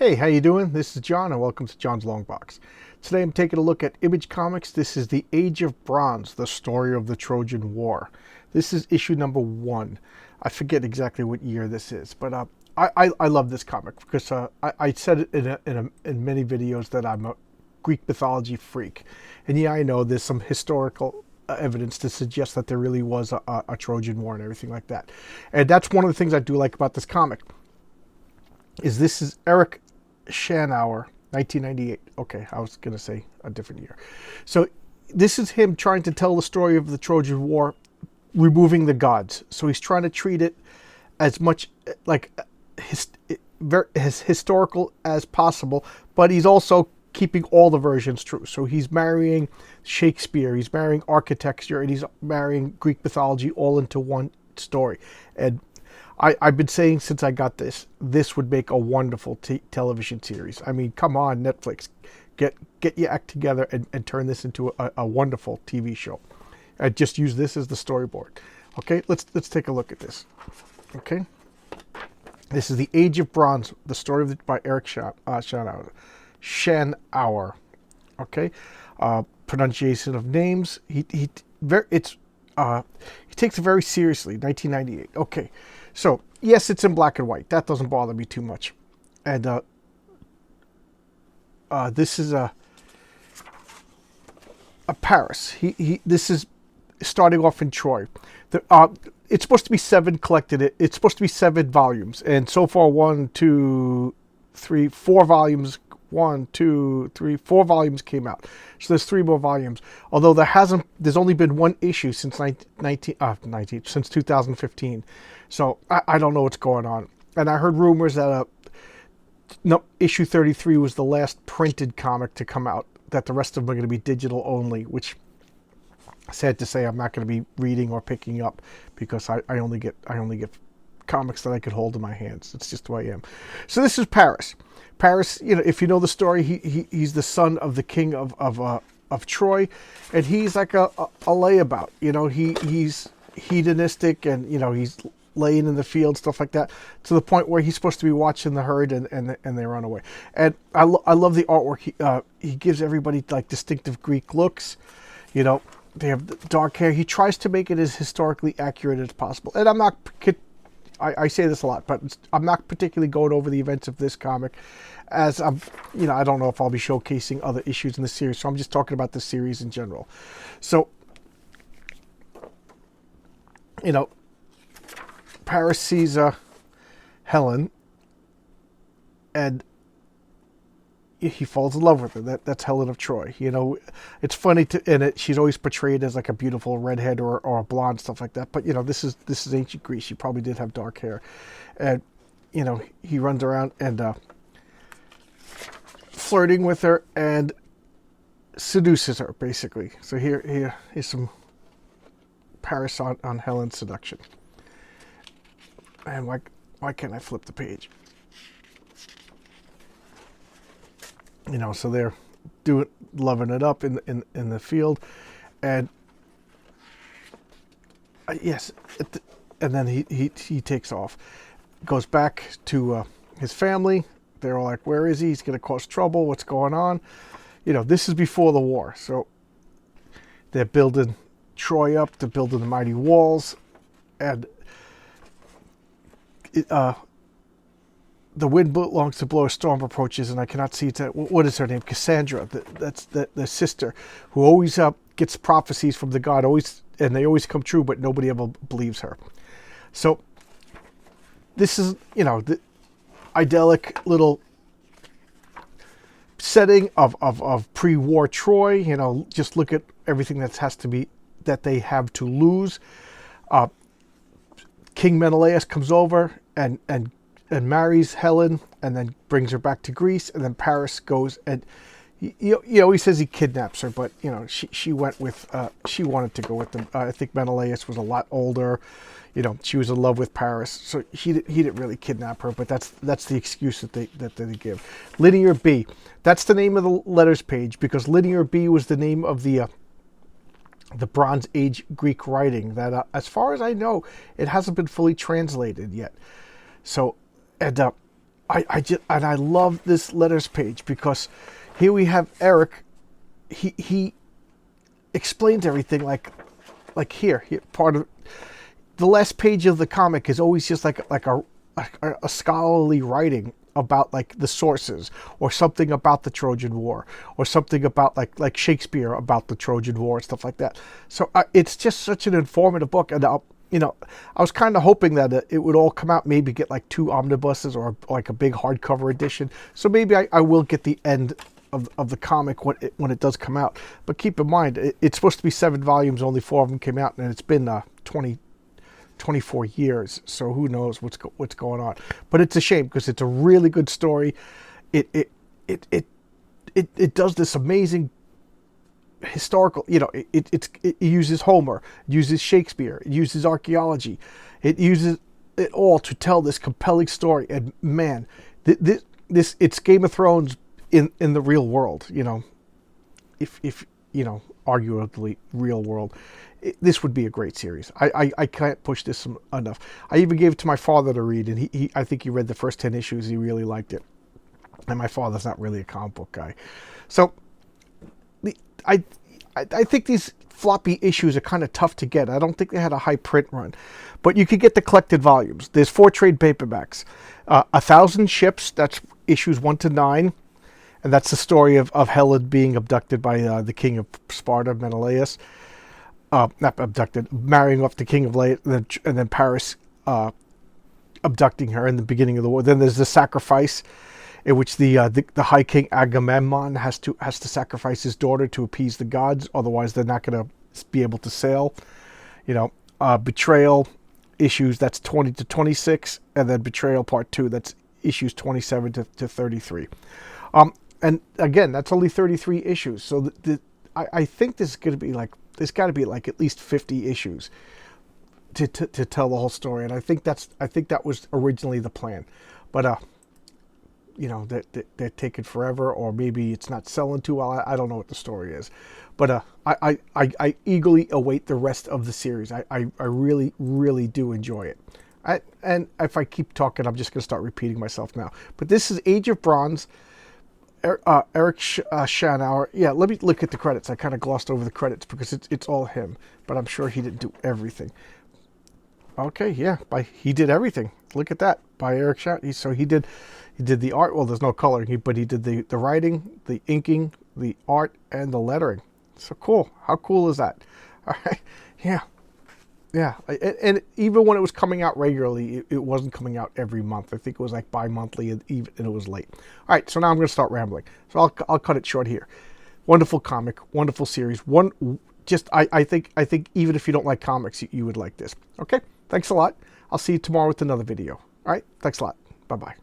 Hey, how you doing? This is John, and welcome to John's Long Box. Today I'm taking a look at Image Comics. This is the Age of Bronze, the story of the Trojan War. This is issue number 1. I forget exactly what year this is, but I love this comic because I said it in many videos that I'm a Greek mythology freak. And yeah, I know there's some historical evidence to suggest that there really was a Trojan War and everything like that. And that's one of the things I do like about this comic. This is Eric Shanauer, 1998. Okay, I was going to say a different year. So this is him trying to tell the story of the Trojan War, removing the gods. So he's trying to treat it as much like as historical as possible, but he's also keeping all the versions true. So he's marrying Shakespeare, he's marrying architecture, and he's marrying Greek mythology all into one story. And I've been saying since I got this would make a wonderful television series. I mean, come on, Netflix, get your act together and turn this into a wonderful TV show. I just use this as the storyboard. Okay, let's take a look at this. Okay, this is the Age of Bronze, the story by Eric Shanauer. Okay, pronunciation of names. He takes it very seriously. 1998. Okay. So, yes, it's in black and white. That doesn't bother me too much. And this is a Paris. This is starting off in Troy. It's supposed to be 7 collected. It's supposed to be 7 volumes. And so far, 1, 2, 3, 4 volumes. 1, 2, 3, 4 volumes came out. So there's 3 more volumes. Although there's only been 1 issue since since 2015. So I don't know what's going on. And I heard rumors that issue 33 was the last printed comic to come out. That the rest of them are going to be digital only, which, sad to say, I'm not going to be reading or picking up because I only get comics that I could hold in my hands. It's just who I am. So this is Paris. Paris, if you know the story, he's the son of the king of Troy, and he's like a layabout. He's hedonistic, and he's laying in the field, stuff like that, to the point where he's supposed to be watching the herd, and they run away. And I love the artwork. He gives everybody like distinctive Greek looks. They have dark hair. He tries to make it as historically accurate as possible. And I'm not. I say this a lot, but I'm not particularly going over the events of this comic, as I don't know if I'll be showcasing other issues in the series, so I'm just talking about the series in general. So, Paris sees Helen, and he falls in love with her. That's Helen of Troy. It's funny she's always portrayed as like a beautiful redhead or a blonde, stuff like that. But this is ancient Greece. She probably did have dark hair, and he runs around and flirting with her and seduces her basically. So here's some Paris on Helen's seduction. And why can't I flip the page? So they're loving it up in the field, and yes, and then he takes off, goes back to his family. They're all like, "Where is he? He's going to cause trouble. What's going on?" This is before the war, so they're building Troy up. They're building the mighty walls, and the wind longs to blow, a storm approaches, and I cannot see it. What is her name? Cassandra. That's the sister who always gets prophecies from the god, and they always come true, but nobody ever believes her. So this is, the idyllic little setting of pre-war Troy. Just look at everything that they have to lose. King Menelaus comes over and marries Helen, and then brings her back to Greece, and then Paris goes and he says he kidnaps her, but she went with she wanted to go with them. I think Menelaus was a lot older. She was in love with Paris, so he didn't really kidnap her, but that's the excuse that they give. Linear B, that's the name of the letters page, because Linear B was the name of the Bronze Age Greek writing that, as far as I know, it hasn't been fully translated yet. So, and I love this letters page because here we have Eric. He explains everything like here part of the last page of the comic is always just like a scholarly writing about like the sources or something about the Trojan War or something about like Shakespeare about the Trojan War and stuff like that. So it's just such an informative book, and you know, I was kind of hoping that it would all come out, maybe get like 2 omnibuses or like a big hardcover edition. So maybe I will get the end of the comic when it does come out. But keep in mind, it's supposed to be 7 volumes, only 4 of them came out, and it's been 24 years, so who knows what's going on. But it's a shame because it's a really good story. It does this amazing historical, you know, it uses Homer, it uses Shakespeare, it uses archaeology, it uses it all to tell this compelling story. And man, this it's Game of Thrones in the real world, you know, if you know, arguably real world. This would be a great series. I can't push this enough. I even gave it to my father to read, and he I think he read the first 10 issues. He really liked it. And my father's not really a comic book guy. So I think these floppy issues are kind of tough to get. I don't think they had a high print run. But you could get the collected volumes. There's 4 trade paperbacks. 1,000 Ships, that's issues 1 to 9. And that's the story of Helen being abducted by the king of Sparta, Menelaus. Not abducted, marrying off the king of Late, and then Paris abducting her in the beginning of the war. Then there's the sacrifice, in which the High King Agamemnon has to sacrifice his daughter to appease the gods, otherwise they're not going to be able to sail. You know, Betrayal issues, that's 20 to 26, and then Betrayal Part 2, that's issues 27 to 33. And again, that's only 33 issues, so I think this is going to be like, there's got to be like at least 50 issues to tell the whole story, and I think that was originally the plan, but you know, they're taking forever, or maybe it's not selling too well. I don't know what the story is, but I eagerly await the rest of the series. I really do enjoy it. And if I keep talking, I'm just going to start repeating myself now. But this is Age of Bronze. Eric Schanauer. Yeah, let me look at the credits. I kind of glossed over the credits because it's all him, but I'm sure he didn't do everything. Okay, yeah, he did everything. Look at that, by Eric Schanauer. So he did the art. Well, there's no coloring, but he did the writing, the inking, the art, and the lettering. So cool. How cool is that? All right, yeah. Yeah, and even when it was coming out regularly, it wasn't coming out every month. I think it was like bi-monthly, and it was late. All right, so now I'm going to start rambling. So I'll cut it short here. Wonderful comic, wonderful series. I think even if you don't like comics, you would like this. Okay, thanks a lot. I'll see you tomorrow with another video. All right, thanks a lot. Bye-bye.